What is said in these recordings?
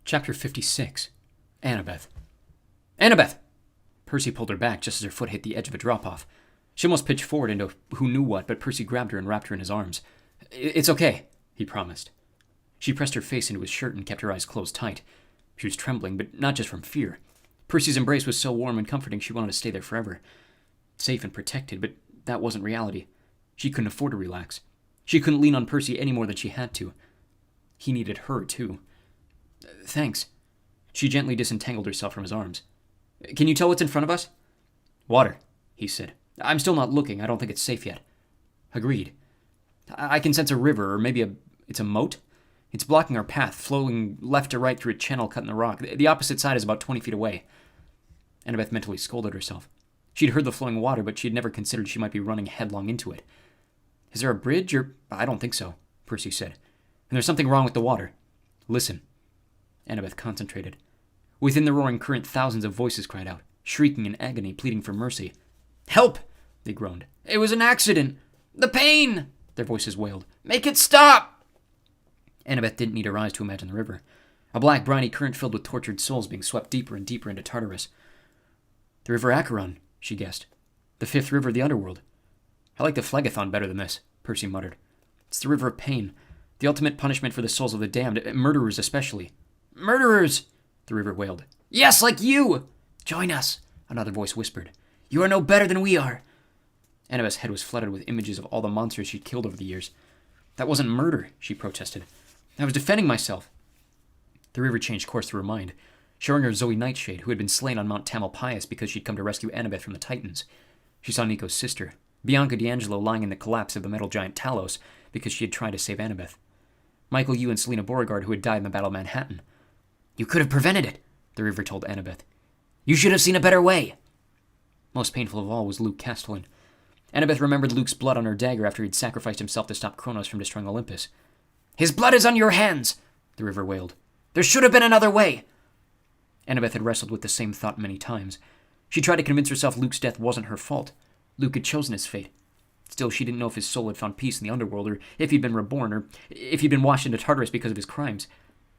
Chapter 56. Annabeth. Annabeth! Percy pulled her back just as her foot hit the edge of a drop-off. She almost pitched forward into who knew what, but Percy grabbed her and wrapped her in his arms. It's okay, he promised. She pressed her face into his shirt and kept her eyes closed tight. She was trembling, but not just from fear. Percy's embrace was so warm and comforting she wanted to stay there forever. Safe and protected, but that wasn't reality. She couldn't afford to relax. She couldn't lean on Percy any more than she had to. He needed her, too. Thanks. She gently disentangled herself from his arms. Can you tell what's in front of us? Water, he said. I'm still not looking. I don't think it's safe yet. Agreed. I can sense a river, or maybe it's a moat? It's blocking our path, flowing left to right through a channel cut in the rock. The opposite side is about 20 feet away. Annabeth mentally scolded herself. She'd heard the flowing water, but she had never considered she might be running headlong into it. Is there a bridge, or... I don't think so, Percy said. And there's something wrong with the water. Listen. Annabeth concentrated. Within the roaring current, thousands of voices cried out, shrieking in agony, pleading for mercy. Help! They groaned. It was an accident! The pain! Their voices wailed. Make it stop! Annabeth didn't need her eyes to imagine the river. A black, briny current filled with tortured souls being swept deeper and deeper into Tartarus. The River Acheron, she guessed. The fifth river of the underworld. I like the Phlegethon better than this, Percy muttered. It's the river of pain. The ultimate punishment for the souls of the damned, murderers especially. Murderers! The river wailed. Yes, like you! Join us, another voice whispered. You are no better than we are. Annabeth's head was flooded with images of all the monsters she'd killed over the years. That wasn't murder, she protested. I was defending myself. The river changed course through her mind, showing her Zoe Nightshade, who had been slain on Mount Tamalpais because she'd come to rescue Annabeth from the Titans. She saw Nico's sister, Bianca D'Angelo, lying in the collapse of the metal giant Talos because she had tried to save Annabeth. Michael Yu and Selena Beauregard, who had died in the Battle of Manhattan. You could have prevented it, the river told Annabeth. You should have seen a better way. Most painful of all was Luke Castellan. Annabeth remembered Luke's blood on her dagger after he'd sacrificed himself to stop Kronos from destroying Olympus. His blood is on your hands, the river wailed. There should have been another way. Annabeth had wrestled with the same thought many times. She tried to convince herself Luke's death wasn't her fault. Luke had chosen his fate. Still, she didn't know if his soul had found peace in the underworld, or if he'd been reborn, or if he'd been washed into Tartarus because of his crimes.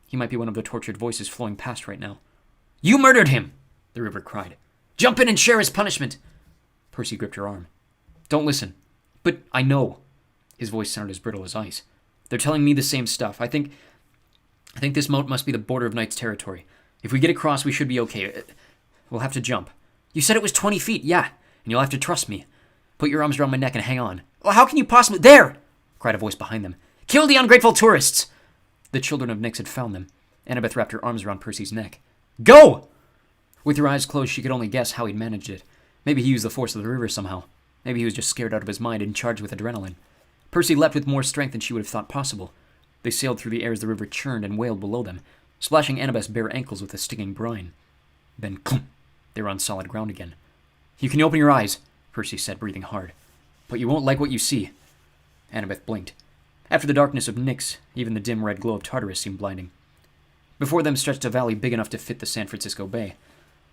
He might be one of the tortured voices flowing past right now. You murdered him, the river cried. Jump in and share his punishment. Percy gripped her arm. Don't listen. But I know. His voice sounded as brittle as ice. They're telling me the same stuff. I think this moat must be the border of Knight's territory. If we get across, we should be okay. We'll have to jump. You said it was 20 feet, yeah, and you'll have to trust me. Put your arms around my neck and hang on. Well, how can you possibly... There! Cried a voice behind them. Kill the ungrateful tourists! The children of Nyx had found them. Annabeth wrapped her arms around Percy's neck. Go! With her eyes closed, she could only guess how he'd managed it. Maybe he used the force of the river somehow. Maybe he was just scared out of his mind and charged with adrenaline. Percy leapt with more strength than she would have thought possible. They sailed through the air as the river churned and wailed below them, splashing Annabeth's bare ankles with a stinging brine. Then, clump, they were on solid ground again. You can open your eyes, Percy said, breathing hard. But you won't like what you see. Annabeth blinked. After the darkness of Nyx, even the dim red glow of Tartarus seemed blinding. Before them stretched a valley big enough to fit the San Francisco Bay.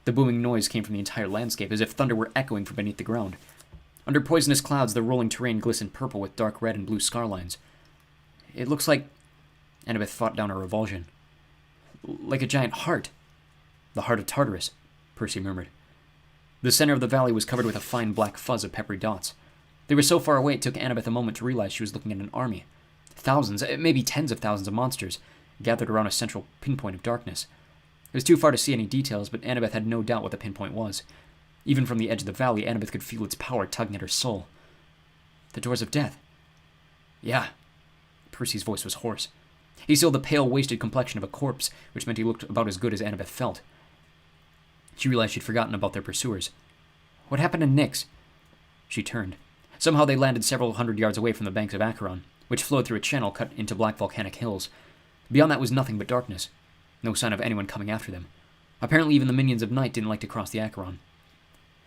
The booming noise came from the entire landscape, as if thunder were echoing from beneath the ground. Under poisonous clouds, the rolling terrain glistened purple with dark red and blue scar lines. It looks like... Annabeth fought down her revulsion. Like a giant heart. The heart of Tartarus, Percy murmured. The center of the valley was covered with a fine black fuzz of peppery dots. They were so far away it took Annabeth a moment to realize she was looking at an army. Thousands, maybe tens of thousands of monsters, gathered around a central pinpoint of darkness. It was too far to see any details, but Annabeth had no doubt what the pinpoint was. Even from the edge of the valley, Annabeth could feel its power tugging at her soul. The doors of death. Yeah. Percy's voice was hoarse. He still had the pale, wasted complexion of a corpse, which meant he looked about as good as Annabeth felt. She realized she'd forgotten about their pursuers. What happened to Nyx? She turned. Somehow they landed several hundred yards away from the banks of Acheron, which flowed through a channel cut into black volcanic hills. Beyond that was nothing but darkness. No sign of anyone coming after them. Apparently even the minions of night didn't like to cross the Acheron.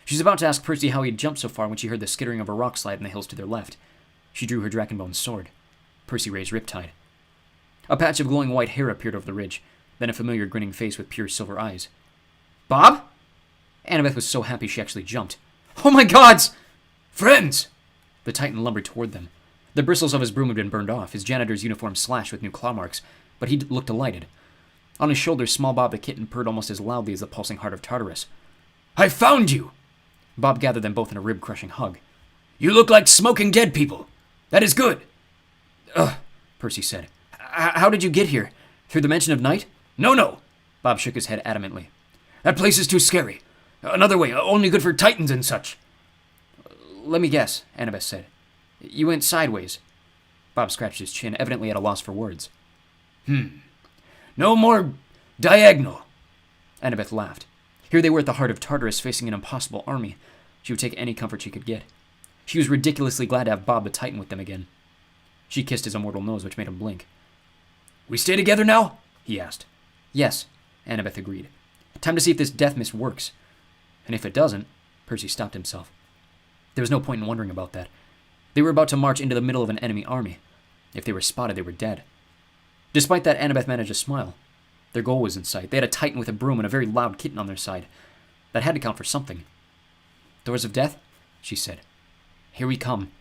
She was about to ask Percy how he had jumped so far when she heard the skittering of a rock slide in the hills to their left. She drew her Drakenbone sword. Percy raised Riptide. A patch of glowing white hair appeared over the ridge, then a familiar grinning face with pure silver eyes. Bob? Annabeth was so happy she actually jumped. Oh my gods! Friends! The Titan lumbered toward them. The bristles of his broom had been burned off, his janitor's uniform slashed with new claw marks, but he looked delighted. On his shoulder, small Bob the kitten purred almost as loudly as the pulsing heart of Tartarus. "I found you!" Bob gathered them both in a rib-crushing hug. "You look like smoking dead people. That is good." "Ugh," Percy said. "How did you get here? Through the Mansion of Night?" No. Bob shook his head adamantly. "That place is too scary. Another way, only good for titans and such." "Let me guess," Annabeth said. "You went sideways." Bob scratched his chin, evidently at a loss for words. No more diagonal." Annabeth laughed. Here they were at the heart of Tartarus, facing an impossible army. She would take any comfort she could get. She was ridiculously glad to have Bob the Titan with them again. She kissed his immortal nose, which made him blink. "We stay together now?" he asked. "Yes," Annabeth agreed. "Time to see if this death mist works. And if it doesn't..." Percy stopped himself. There was no point in wondering about that. They were about to march into the middle of an enemy army. If they were spotted, they were dead. Despite that, Annabeth managed to smile. Their goal was in sight. They had a titan with a broom and a very loud kitten on their side. That had to count for something. "Doors of death?" she said. "Here we come."